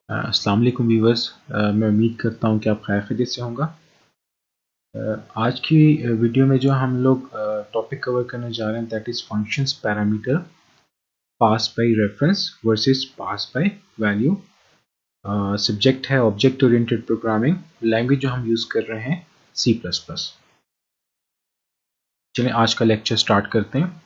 अस्सलाम वालेकुम व्यूअर्स। मैं उम्मीद करता हूँ कि आप खैर खैरियत से होंगे। आज की वीडियो में जो हम लोग टॉपिक कवर करने जा रहे हैं that is functions parameter pass by reference versus pass by value. Subject है ऑब्जेक्ट ओरिएंटेड प्रोग्रामिंग, लैंग्वेज जो हम यूज़ कर रहे हैं C++। चलिए आज का लेक्चर स्टार्ट करते हैं।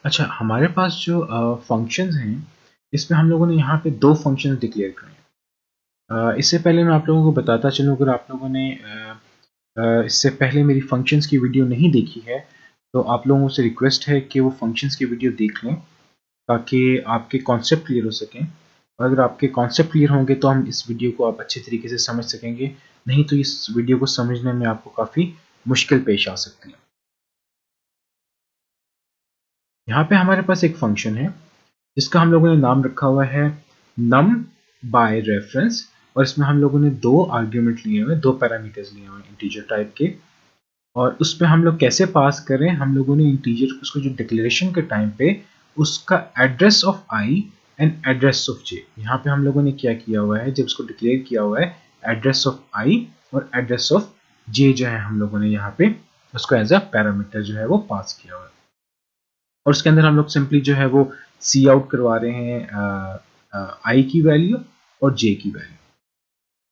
अच्छा, हमारे पास जो फंक्शंस हैं इसमें हम लोगों ने यहाँ पे दो फंक्शंस डिक्लेयर किए हैं। इससे पहले मैं आप लोगों को बताता चलूँ, अगर आप लोगों ने इससे पहले मेरी फंक्शंस की वीडियो नहीं देखी है तो आप लोगों से रिक्वेस्ट है कि वो फंक्शंस की वीडियो देख लें ताकि आपके कॉन्सेप्ट क्लियर हो सकें। और अगर आपके कॉन्सेप्ट क्लियर होंगे तो हम इस वीडियो को आप अच्छे तरीके से समझ सकेंगे, नहीं तो इस वीडियो को समझने में आपको काफ़ी मुश्किल पेश आ सकती है। यहाँ पे हमारे पास एक फंक्शन है जिसका हम लोगों ने नाम रखा हुआ है num by reference, और इसमें हम लोगों ने दो आर्ग्यूमेंट लिए हुए, दो पैरामीटर्स लिए हुए इंटीजर टाइप के। और उसमें हम लोग कैसे पास करें, हम लोगों ने इंटीजर उसको जो डिक्लेरेशन के टाइम पे उसका address of I and address of J, यहाँ पे हम लोगों ने क्या किया हुआ है, जब उसको डिक्लेयर किया हुआ है एड्रेस ऑफ आई और एड्रेस ऑफ जे जो है हम लोगों ने यहाँ पे उसको एज अ पैरामीटर जो है वो पास किया हुआ है। और उसके अंदर हम लोग सिंपली जो है वो सी आउट करवा रहे हैं आई की वैल्यू और जे की वैल्यू।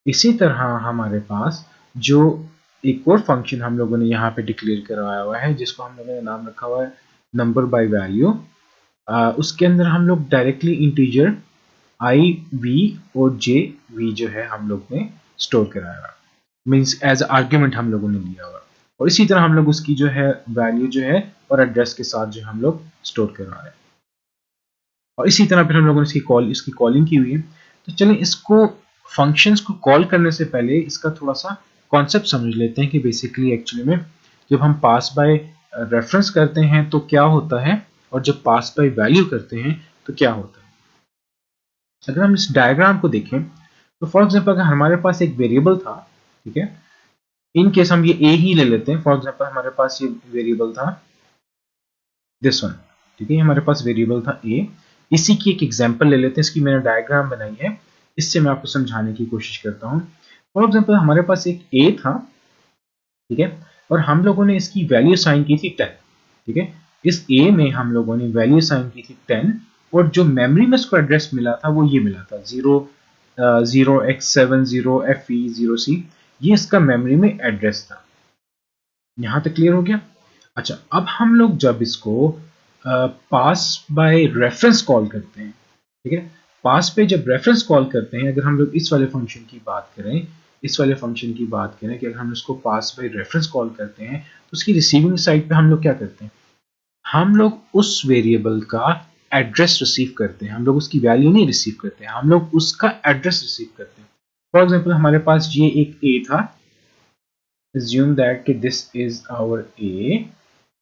इसी तरह हमारे पास जो एक और फंक्शन हम लोगों ने यहाँ पे डिक्लेयर करवाया हुआ है जिसको हम लोगों ने नाम रखा हुआ है नंबर बाय वैल्यू। उसके अंदर हम लोग डायरेक्टली इंटीजर आई वी और जे वी जो है हम लोग ने स्टोर कराया हुआ, मीन्स एज आर्ग्यूमेंट हम लोगों ने लिया हुआ। और इसी तरह हम लोग उसकी जो है वैल्यू जो है और एड्रेस के साथ जो हम लोग स्टोर करवा रहे हैं। और इसी तरह फिर हम लोगों ने इसकी कॉलिंग की हुई है। तो चलें इसको फंक्शंस को कॉल करने से पहले इसका थोड़ा सा कॉन्सेप्ट समझ लेते हैं कि बेसिकली एक्चुअली में जब हम पास बाय रेफरेंस करते हैं तो क्या होता है और जब पास बाय वैल्यू करते हैं तो क्या होता है। अगर हम इस डायग्राम को देखें तो फॉर एग्जांपल अगर हमारे पास एक वेरिएबल था, ठीक है, इन केस हम ये ए ही ले लेते हैं। फॉर एग्जांपल हमारे पास ये वेरिएबल था दिस वन, ठीक है, हमारे पास वेरिएबल था ए। इसी की एक एग्जांपल ले लेते हैं, इसकी मैंने डायग्राम बनाई है, इससे मैं आपको समझाने की कोशिश करता हूँ। फॉर एग्जांपल हमारे पास एक ए था, ठीक है, और हम लोगों ने इसकी वैल्यू साइन की थी 10, ठीक है। इस ए में हम लोगों ने वैल्यू साइन की थी 10 और जो मेमोरी में इसको एड्रेस मिला था वो ये मिला था 0x70FE0C, ये इसका मेमोरी में एड्रेस था। यहां तक क्लियर हो गया। अच्छा, अब हम लोग जब इसको पास बाय रेफरेंस कॉल करते हैं, ठीक है, पास पे जब रेफरेंस कॉल करते हैं, अगर हम लोग इस वाले फंक्शन की बात करें, इस वाले फंक्शन की बात करें कि अगर हम इसको पास बाय रेफरेंस कॉल करते हैं तो उसकी रिसीविंग साइड पे हम लोग क्या करते हैं, हम लोग उस वेरिएबल का एड्रेस रिसीव करते हैं, हम लोग उसकी वैल्यू नहीं रिसीव करते हैं, हम लोग उसका एड्रेस रिसीव करते हैं। फॉर एग्जाम्पल हमारे पास ये एक ए था, assume that कि this is our a,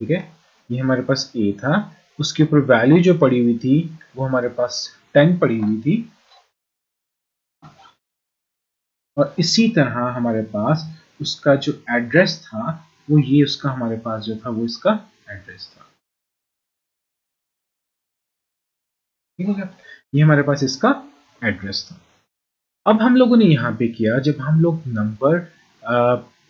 ठीक है, ये हमारे पास a था, उसके ऊपर वैल्यू जो पड़ी हुई थी वो हमारे पास 10 पड़ी हुई थी। और इसी तरह हमारे पास उसका जो एड्रेस था वो ये उसका हमारे पास जो था वो इसका एड्रेस था, ठीक है, ये हमारे पास इसका एड्रेस था। अब हम लोगों ने यहाँ पे किया, जब हम लोग नंबर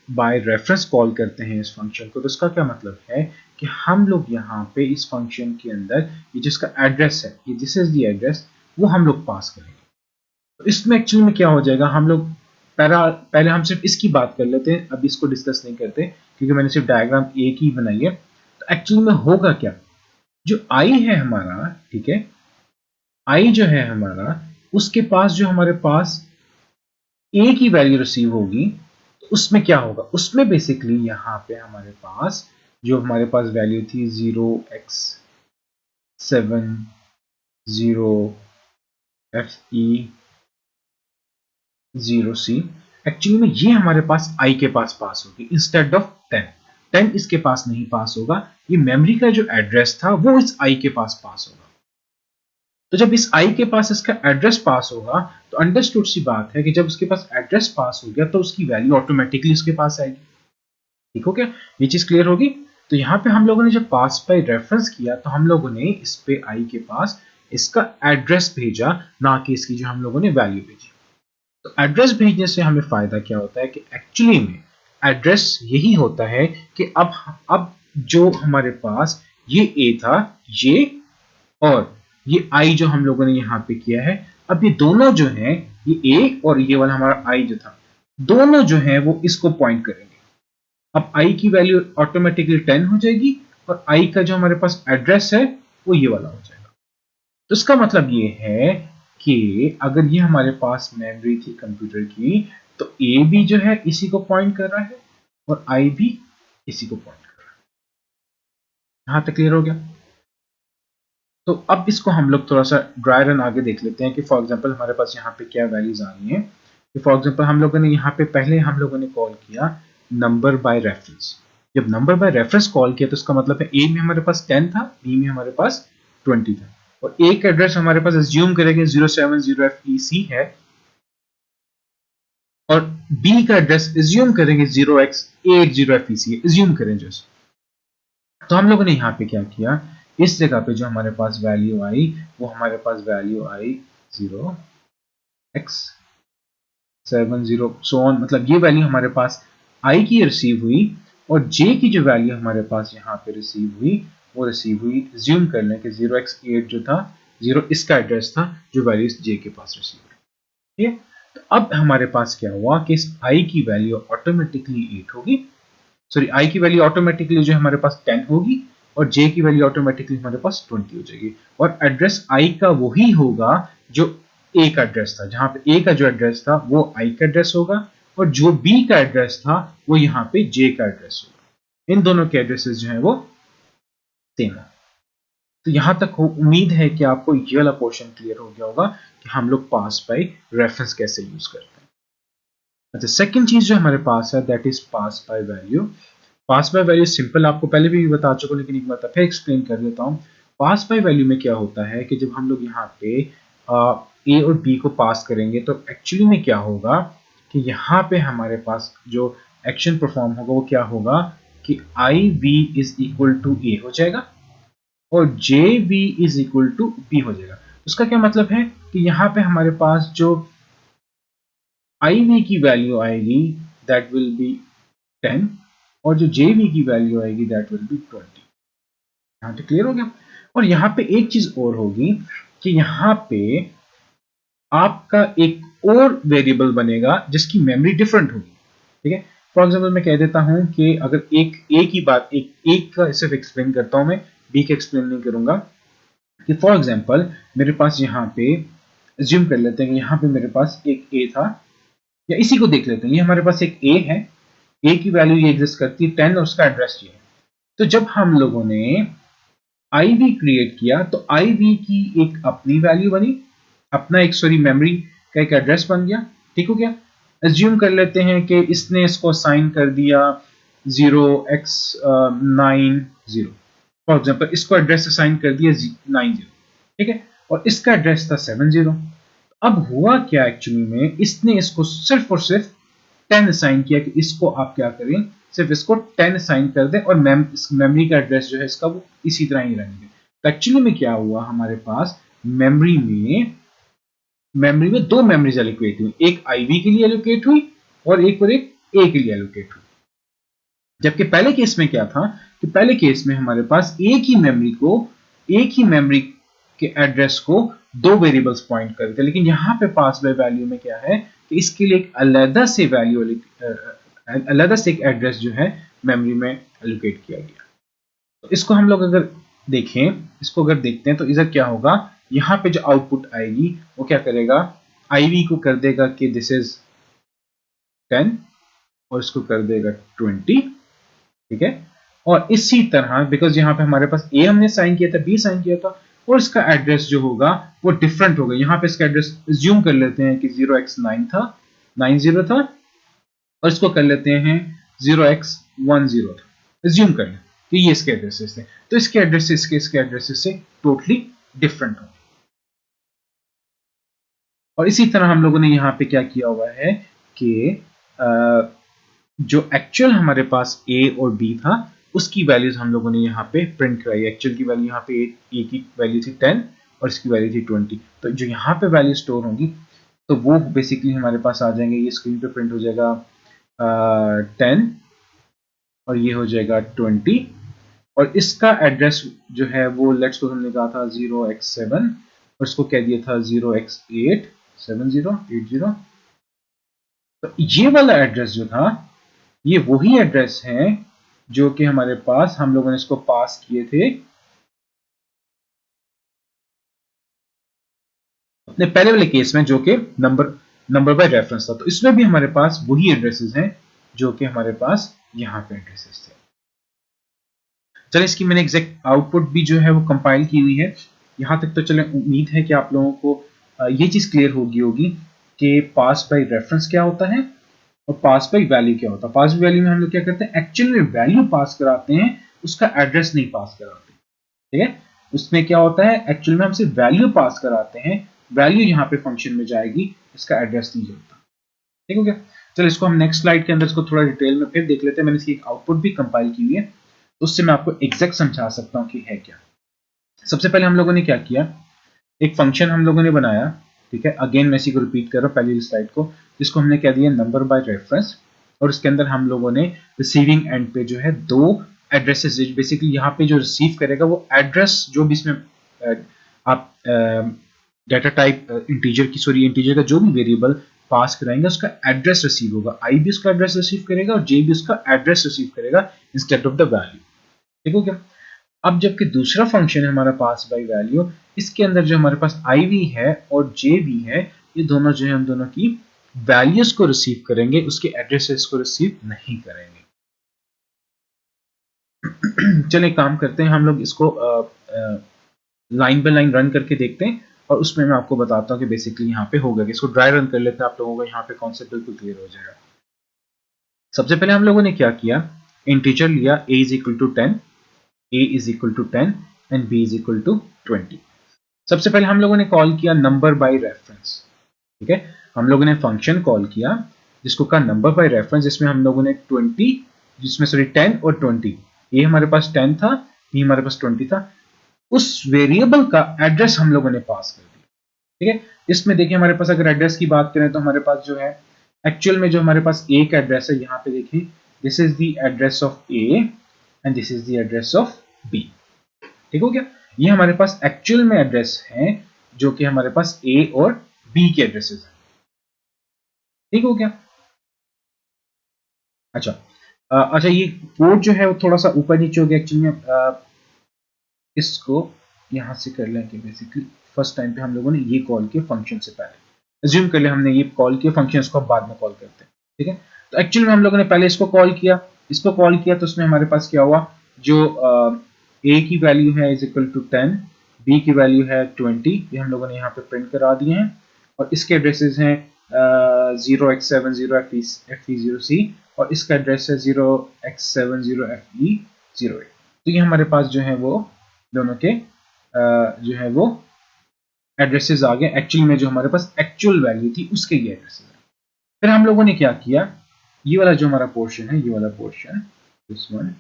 बाय रेफरेंस कॉल करते हैं इस फंक्शन को, तो इसका क्या मतलब है कि हम लोग यहाँ पे इस फंक्शन के अंदर ये जिसका एड्रेस है, ये दिस इज द एड्रेस, वो हम लोग पास करेंगे। तो इसमें एक्चुअली में क्या हो जाएगा, हम लोग पहले हम सिर्फ इसकी बात कर लेते हैं, अभी इसको डिस्कस नहीं करते क्योंकि मैंने सिर्फ डायग्राम एक ही बनाई है। तो एक्चुअली में होगा क्या, जो आई है हमारा, ठीक है, आई जो है हमारा, उसके पास जो हमारे पास ए की वैल्यू रिसीव होगी तो उसमें क्या होगा, उसमें बेसिकली यहाँ पे हमारे पास जो हमारे पास वैल्यू थी 0x70FE0C, एक्चुअली में ये हमारे पास आई के पास होगी इंस्टेड ऑफ 10 इसके पास नहीं पास होगा, ये मेमोरी का जो एड्रेस था वो इस आई के पास होगा। तो जब इस i के पास इसका एड्रेस पास होगा तो अंडरस्टूड सी बात है कि जब उसके पास एड्रेस पास हो गया तो उसकी वैल्यू ऑटोमेटिकली उसके पास आएगी। ठीक हो गया, ये चीज क्लियर होगी। तो यहाँ पे हम लोगों ने जब पास बाय रेफरेंस किया तो हम लोगों ने इस पे i के पास इसका एड्रेस भेजा, ना कि इसकी जो हम लोगों ने वैल्यू भेजी। तो एड्रेस भेजने से हमें फायदा क्या होता है कि एक्चुअली में एड्रेस यही होता है कि अब जो हमारे पास ये a था, ये और ये i जो हम लोगों ने यहाँ पे किया है, अब ये दोनों जो हैं, ये a और ये वाला हमारा i जो था, दोनों जो हैं वो इसको पॉइंट करेंगे। अब i की वैल्यू ऑटोमेटिकली 10 हो जाएगी और i का जो हमारे पास एड्रेस है वो ये वाला हो जाएगा। तो इसका मतलब ये है कि अगर ये हमारे पास मेमोरी थी कंप्यूटर की, तो a भी जो है इसी को पॉइंट कर रहा है और i भी इसी को पॉइंट कर रहा है। यहां तक क्लियर हो गया। तो अब इसको हम लोग थोड़ा सा ड्राई रन आगे देख लेते हैं कि फॉर एग्जांपल हमारे पास यहाँ पे क्या वैल्यूज आ रही हैं। कि फॉर एग्जांपल हम लोगों ने यहाँ पे पहले हम लोगों ने कॉल किया नंबर बाय रेफरेंस। जब नंबर बाय रेफरेंस कॉल किया तो इसका मतलब है ए में हमारे पास 10 था, बी में हमारे पास 20 था और ए का एड्रेस हमारे पास एज्यूम करेंगे 070FEC है और बी का एड्रेस एज्यूम करेंगे 0x80FEC है, एज्यूम करें जस्ट। तो हम लोगों ने यहाँ पे क्या किया, इस जगह पे जो हमारे पास वैल्यू आई वो हमारे पास value I 0x70 so on, मतलब ये वैल्यू हमारे पास i की रिसीव हुई और j की जो वैल्यू हमारे पास यहाँ पे रिसीव हुई वो रिसीव हुई, ज्यूम कर लें कि 0x8 जो था 0 इसका एड्रेस था जो वैल्यू j के पास रिसीव हुई। ठीक है, तो अब हमारे पास क्या हुआ कि इस i की वैल्यू ऑटोमेटिकली 8 होगी, सॉरी i की वैल्यू ऑटोमेटिकली जो हमारे पास 10 होगी और j की वैल्यू ऑटोमेटिकली हमारे पास 20 हो जाएगी और एड्रेस i का वही होगा जो a का एड्रेस था। जहां पे a का जो एड्रेस था वो i का एड्रेस होगा और जो b का एड्रेस था वो यहाँ पे j का एड्रेस होगा। इन दोनों के एड्रेसेस जो है वो सेम है। तो यहां तक उम्मीद है कि आपको ये वाला पोर्शन क्लियर हो गया होगा कि हम लोग पास बाय रेफरेंस कैसे यूज करते हैं। अच्छा, सेकंड चीज जो हमारे पास है that is pass by value. Pass by value simple आपको पहले भी बता चुका हूं लेकिन एक बार फिर एक्सप्लेन कर देता हूं। पास बाय वैल्यू में क्या होता है कि जब हम लोग यहाँ पे ए और बी को पास करेंगे तो एक्चुअली में क्या होगा कि यहाँ पे हमारे पास जो एक्शन परफॉर्म होगा वो क्या होगा कि I V is equal to A हो जाएगा और J V is equal to B हो जाएगा। उसका क्या मतलब है कि यहाँ पे हमारे पास जो आई वी की वैल्यू आएगी दैट विल बी 10 और जो जे वी की वैल्यू आएगी दैट विल बी 20। यहाँ तो क्लियर हो गया। और यहाँ पे एक चीज और होगी कि यहाँ पे आपका एक और वेरिएबल बनेगा जिसकी मेमोरी डिफरेंट होगी। ठीक है, फॉर एग्जांपल मैं कह देता हूं कि अगर एक का सिर्फ एक्सप्लेन करता हूं मैं, बी का एक्सप्लेन नहीं करूंगा। कि फॉर एग्जांपल मेरे पास यहाँ पे एज्यूम कर लेते हैं कि यहाँ पे मेरे पास एक ए था, या इसी को देख लेते हैं, ये हमारे पास एक ए है, ए की वैल्यू ये एग्जिस्ट करती है 10 और उसका एड्रेस ये है। तो जब हम लोगों ने आई वी क्रिएट किया तो आई वी की एक अपनी वैल्यू बनी, अपना एक सॉरी मेमोरी का एक एड्रेस बन गया। ठीक हो गया, एज्यूम कर लेते हैं कि इसने इसको असाइन कर दिया 0x90, फॉर एग्जांपल इसको एड्रेस असाइन कर दिया 90। ठीक है, और इसका एड्रेस था 70। अब हुआ क्या एक्चुअली में, इसने इसको सिर्फ और सिर्फ 10 असाइन किया कि इसको आप क्या करें, सिर्फ इसको 10 असाइन कर दें और मेमोरी का एड्रेस जो है इसका वो इसी तरह ही रहने दें। तो एक्चुअली में क्या हुआ, हमारे पास मेमोरी में दो मेमोरीज एलोकेट हुई, एक आईवी के लिए एलोकेट हुई और एक ए के लिए एलोकेट हुई। जबकि पहले केस में क्या था कि पहले केस में हमारे पास एक ही मेमोरी के एड्रेस को दो वेरिएबल्स पॉइंट करते, लेकिन यहां पे पास बाय वैल्यू में क्या है कि इसके लिए एक अलग से एक एड्रेस जो है मेमोरी में एलोकेट किया गया। तो इसको हम लोग अगर इसको अगर देखते हैं तो इधर क्या होगा, यहां पे जो आउटपुट आएगी वो क्या करेगा, आईवी को कर देगा कि दिस इज 10 और इसको कर देगा 20। ठीक है, और इसी तरह बिकॉज यहाँ पे हमारे पास ए हमने साइन किया था, बी साइन किया था और इसका एड्रेस जो होगा वो डिफरेंट होगा। यहाँ पे इसका एड्रेस ज्यूम कर लेते हैं कि 0x9 था, 90 था और इसको कर लेते हैं 0x10 था, ज्यूम कर लें कि ये इसके एड्रेसेस थे। तो इसके एड्रेसेस इसके एड्रेसेस से टोटली डिफरेंट होंगे। और इसी तरह हम लोगों ने यहाँ पे क्या किया हुआ है कि जो एक्चुअल हमारे पास ए और बी था उसकी वैल्यूज हम लोगों ने यहाँ पे प्रिंट कराई। एक्चुअल की वैल्यू यहाँ पे ए की वैल्यू थी 10 और इसकी वैल्यू थी 20। तो जो यहाँ पे वैल्यू स्टोर होंगी तो वो बेसिकली हमारे पास आ जाएंगे। ये स्क्रीन पे प्रिंट हो जाएगा 10 और ये हो जाएगा 20 और इसका एड्रेस जो है वो लेट्स को हमने कहा था 0x7 और इसको कह दिया था 0x8 7080। तो ये वाला एड्रेस जो था ये वही एड्रेस है जो कि हमारे पास हम लोगों ने इसको पास किए थे अपने पहले वाले केस में जो कि नंबर बाय रेफरेंस था। तो इसमें भी हमारे पास वही एड्रेसेस हैं जो कि हमारे पास यहाँ पे एड्रेसेस थे। चलिए इसकी मैंने एग्जैक्ट आउटपुट भी जो है वो कंपाइल की हुई है। यहां तक तो चले उम्मीद है कि आप लोगों को ये चीज क्लियर होगी कि पास बाय रेफरेंस क्या होता है और पास बाय वैल्यू क्या होता है। पास बाय वैल्यू में हम लोग क्या करते हैं, एक्चुअल में वैल्यू पास कराते हैं, उसका एड्रेस नहीं पास कराते। ठीक है, उसमें क्या होता है, एक्चुअल में हम सिर्फ वैल्यू पास कराते हैं, वैल्यू यहाँ पे फंक्शन में जाएगी, इसका एड्रेस नहीं जाता। ठीक हो गया। चलो इसको हम नेक्स्ट स्लाइड के अंदर इसको थोड़ा डिटेल में फिर देख लेते हैं। मैंने इसकी एक आउटपुट भी कंपाइल की हुई है, तो उससे मैं आपको एग्जैक्ट समझा सकता हूँ कि है क्या। सबसे पहले हम लोगों ने क्या किया, एक फंक्शन हम लोगों ने बनाया। ठीक है, अगेन मैं इसी को रिपीट कर रहा हूँ पहली स्लाइड को, जिसको हमने कह दिया नंबर बाय रेफरेंस। और उसके अंदर हम लोगों ने रिसीविंग एंड पे जो है दो एड्रेसेस, बेसिकली यहाँ पे जो रिसीव करेगा वो एड्रेस जो भी इसमें आप डाटा टाइप इंटीजर का जो भी वेरिएबल पास कराएंगे उसका एड्रेस रिसीव होगा। आई भी उसका एड्रेस रिसीव करेगा और जे भी उसका एड्रेस रिसीव करेगा इंस्टेड ऑफ द वैल्यू। ठीक हो गया। अब जबकि दूसरा फंक्शन है हमारा पास बाय वैल्यू, इसके अंदर जो हमारे पास आई भी है और जे भी है, ये दोनों जो है हम दोनों की वैल्यूज को रिसीव करेंगे, उसके एड्रेसेस को रिसीव नहीं करेंगे। चलिए काम करते हैं, हम लोग इसको लाइन बाय लाइन रन करके देखते हैं और उसमें मैं आपको बताता हूँ कि बेसिकली यहाँ पे होगा कि इसको ड्राई रन कर लेते हैं, आप लोगों को यहाँ पे कॉन्सेप्ट बिल्कुल क्लियर हो जाएगा। सबसे पहले हम लोगों ने क्या किया, इंटीजर लिया a is equal to 10, a is equal to 10 and b is equal to 20। सबसे पहले हम लोगों ने कॉल किया नंबर बाय रेफरेंस। ठीक है, हम लोगों ने फंक्शन कॉल किया जिसको कहा नंबर बाय रेफरेंस, जिसमें हम लोगों ने 20, जिसमें सॉरी 10 और 20, ये हमारे पास 10 था, ये हमारे पास 20 था, उस वेरिएबल का एड्रेस हम लोगों ने पास कर दिया। ठीक है, इसमें देखिए हमारे पास अगर एड्रेस की बात करें तो हमारे पास जो है एक्चुअल में जो हमारे पास ए का एड्रेस है, यहाँ पे देखिए this is the address of a and this is the address of b. ठीक हो गया, ये हमारे पास एक्चुअल में एड्रेस है जो कि हमारे पास ए और बी के एड्रेसेस हैं। ठीक हो गया। अच्छा अच्छा, ये कोड जो है वो थोड़ा सा ऊपर नीचे हो गया एक्चुअली में। इसको यहां से कर लें कि बेसिकली फर्स्ट टाइम पे हम लोगों ने ये कॉल किया फंक्शन से पहले, अज्यूम कर ले हमने ये कॉल किया फंक्शन, इसको बाद में कॉल करते हैं। ठीक है, तो एक्चुअली में हम लोगों ने पहले इसको कॉल किया, तो उसमें हमारे पास क्या हुआ, जो ए की वैल्यू है इज इक्वल टू 10, बी की वैल्यू है 20, ये हम लोगों ने यहाँ पे प्रिंट करा दिए हैं और इसके एड्रेसेस हैं 0x70FE0C और इसका एड्रेस है 0x70FE08। तो ये हमारे पास जो है वो दोनों के जो है वो एड्रेसेस आ गए, एक्चुअली में जो हमारे पास एक्चुअल वैल्यू थी उसके ये एड्रेसेस है। फिर हम लोगों ने क्या किया, ये वाला जो हमारा पोर्शन है, ये वाला पोर्शन, दिस वन,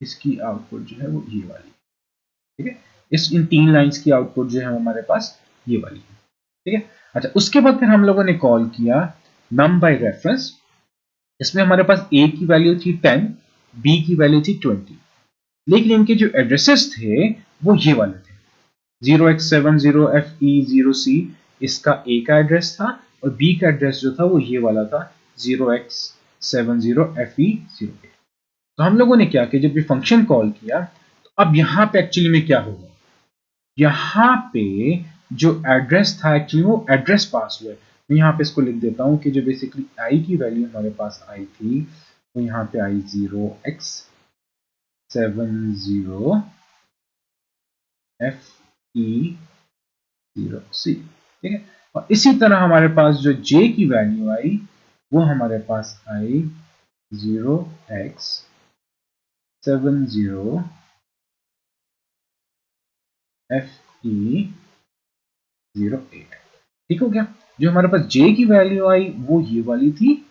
इसकी आउटपुट जो है वो ये वाली। ठीक है, इस इन 3 लाइंस की आउटपुट जो है हमारे पास ये वाली है। ठीक है, अच्छा उसके बाद फिर हम लोगों ने कॉल किया नम बाय रेफरेंस, इसमें हमारे पास ए की वैल्यू थी 10, बी की वैल्यू थी 20, लेकिन इनके जो एड्रेसेस थे वो ये वाले थे। 0x70FE0C इसका ए का एड्रेस था और बी का एड्रेस जो था वो ये वाला था 0x70FE08। तो हम लोगों ने क्या किया, जब ये फंक्शन कॉल किया तो अब यहां पे एक्चुअली में क्या होगा, यहां पे जो एड्रेस था एक्चुअली वो एड्रेस पास हुआ है। मैं यहां पे इसको लिख देता हूं कि जो बेसिकली आई की वैल्यू हमारे पास आई थी तो यहां पे आई 0x70FE0C। ठीक है, और इसी तरह हमारे पास जो जे की वैल्यू आई वो हमारे पास आई 0x70FE08। ठीक हो गया। जो हमारे पास j की वैल्यू आई वो ये वाली थी,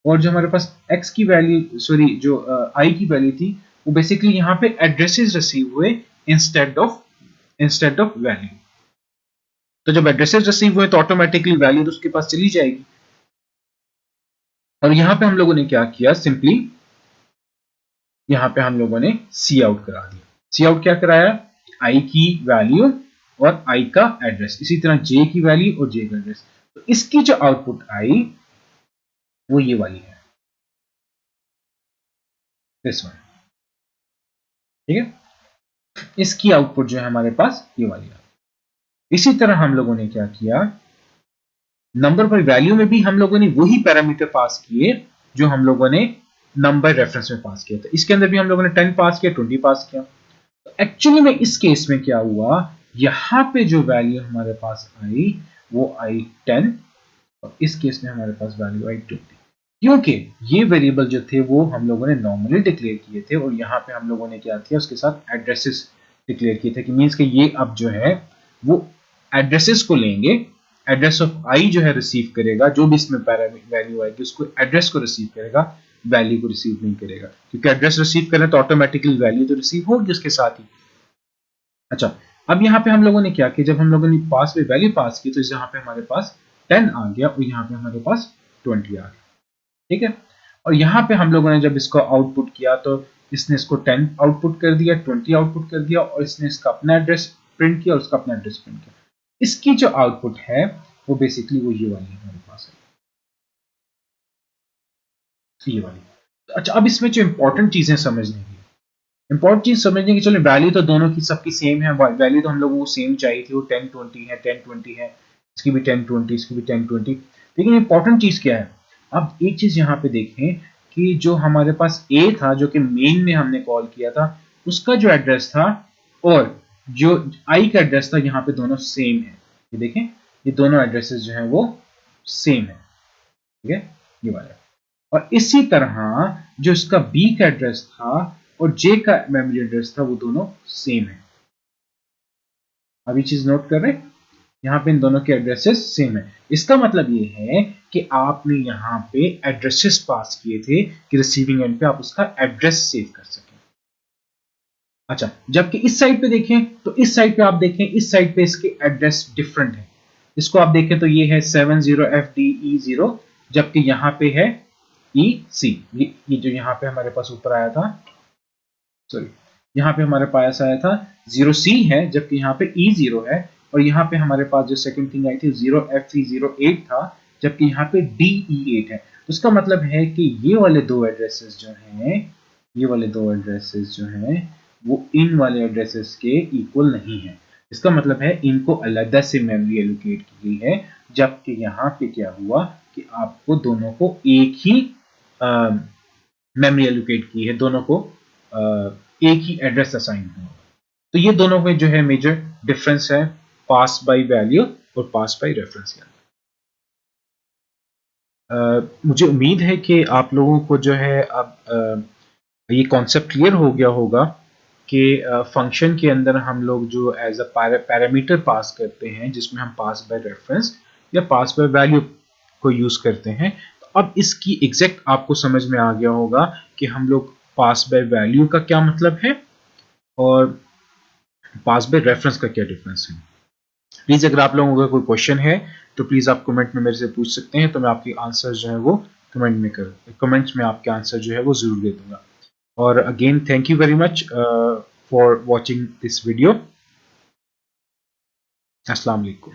और जो हमारे पास x की वैल्यू, सॉरी जो i की वैल्यू थी, वो बेसिकली यहाँ पे एड्रेसेस रिसीव हुए इंस्टेड ऑफ वैल्यू। तो जब एड्रेसेस रिसीव हुए तो ऑटोमेटिकली वैल्यू तो उसके पास चली जाएगी। और यहां पे हम लोगों ने क्या किया, सिंपली यहां पे हम लोगों ने सी आउट करा दिया। सी आउट क्या कराया, आई की वैल्यू और आई का एड्रेस, इसी तरह जे की वैल्यू और जे का एड्रेस। तो इसकी जो आउटपुट आई वो ये वाली है, दिस वन। ठीक है, इसकी आउटपुट जो है हमारे पास ये वाली है। इसी तरह हम लोगों ने क्या किया, नंबर पर वैल्यू में भी हम लोगों ने वही पैरामीटर पास किए जो हम लोगों ने नंबर रेफरेंस में पास किया था। इसके अंदर भी हम लोगों ने 10 पास किया, 20 पास किया। तो एक्चुअली में इस केस में क्या हुआ, यहां पे जो वैल्यू हमारे पास आई वो आई 10, और इस केस में हमारे पास वैल्यू आई 20, क्योंकि ये वेरिएबल जो थे वो हम लोगों ने नॉर्मली डिक्लेयर किए थे, और यहाँ पे हम लोगों ने क्या किया, उसके साथ एड्रेसेस डिक्लेयर किए थे, कि मींस कि ये अब जो है वो एड्रेसेस को लेंगे, एड्रेस ऑफ आई जो है रिसीव करेगा, जो भी इसमें वैल्यू आएगी उसको एड्रेस को रिसीव करेगा, वैल्यू को रिसीव नहीं करेगा, क्योंकि एड्रेस रिसीव करें तो ऑटोमेटिकली वैल्यू तो रिसीव होगी उसके साथ ही। अच्छा, अब यहाँ पे हम लोगों ने क्या किया, जब हम लोगों ने पास में वैल्यू पास की तो यहाँ पे हमारे पास 10 आ गया और यहाँ पे हमारे पास 20 आ गया। ठीक है, और यहाँ पे हम लोगों ने जब इसको आउटपुट किया तो इसने इसको 10 आउटपुट कर दिया, 20 आउटपुट कर दिया, और इसने इसका अपना एड्रेस प्रिंट किया और उसका अपना एड्रेस प्रिंट किया। इसकी जो आउटपुट है वो बेसिकली वो ये वाली है हमारे पास है, ये वाली। अच्छा, अब इसमें जो इंपॉर्टेंट चीजें समझने की, इंपॉर्टेंट चीज समझने की, चलो वैल्यू तो दोनों की सबकी सेम है, वैल्यू तो हम लोगों को सेम चाहिए थी, वो 10-20 है, 10-20 है, इसकी भी 10-20, इसकी भी 10-20। लेकिन इंपॉर्टेंट चीज क्या है, अब एक चीज यहाँ पे देखें कि जो हमारे पास ए था, जो कि मेन में हमने कॉल किया था, उसका जो एड्रेस था और जो आई का एड्रेस था, यहाँ पे दोनों सेम है। ये देखें, ये दोनों एड्रेसेस जो है वो सेम है। ठीक है, ये वाला। और इसी तरह जो इसका बी का एड्रेस था और जे का मेमोरी एड्रेस था, वो दोनों सेम है। अभी चीज नोट कर रहे हैं, यहाँ पे इन दोनों के एड्रेसेस सेम है। इसका मतलब ये है कि आपने यहाँ पे एड्रेसेस पास किए थे कि रिसीविंग एंड पे आप उसका एड्रेस सेव कर सकें। अच्छा, जबकि इस साइड पे देखें तो इस साइड पे आप देखें, इस साइड पे इसके एड्रेस डिफरेंट है। इसको आप देखें तो ये है 70FDE0, जबकि यहाँ पे है EC। ये जो यहाँ पे हमारे पास ऊपर आया था, सॉरी, यहाँ पे हमारे पास आया था 0C है, जबकि यहाँ पे E0 है, और यहाँ पे हमारे पास जो सेकंड थिंग आई थी 0FE08 था, जबकि यहाँ पे DE8 है। तो इसका मतलब है कि ये वाले दो एड्रेसेस जो हैं, ये वाले दो एड्रेसेस जो हैं वो इन वाले एड्रेसेस के इक्वल नहीं है। इसका मतलब है इनको अलग से मेमोरी एलोकेट की गई है, जबकि यहाँ पे क्या हुआ कि आपको दोनों को एक ही मेमोरी एलोकेट की है, दोनों को एक ही एड्रेस असाइन हुआ। तो ये दोनों में जो है मेजर डिफरेंस है पास बाय वैल्यू और पास बाय रेफरेंस के अंदर। मुझे उम्मीद है कि आप लोगों को जो है अब ये कॉन्सेप्ट क्लियर हो गया होगा कि फंक्शन के अंदर हम लोग जो एज अ पैरामीटर पास करते हैं, जिसमें हम पास बाय रेफरेंस या पास बाय वैल्यू को यूज करते हैं। तो अब इसकी एग्जैक्ट आपको समझ में आ गया होगा कि हम लोग पास बाय वैल्यू का क्या मतलब है और पास बाय रेफरेंस का क्या डिफरेंस है। प्लीज अगर आप लोगों का कोई क्वेश्चन है तो प्लीज आप कमेंट में मेरे से पूछ सकते हैं, तो मैं आपके आंसर जो है वो कमेंट्स में आपके आंसर जो है वो जरूर दे दूंगा। और again thank you very much for watching this video. अस्सलाम वालेकुम।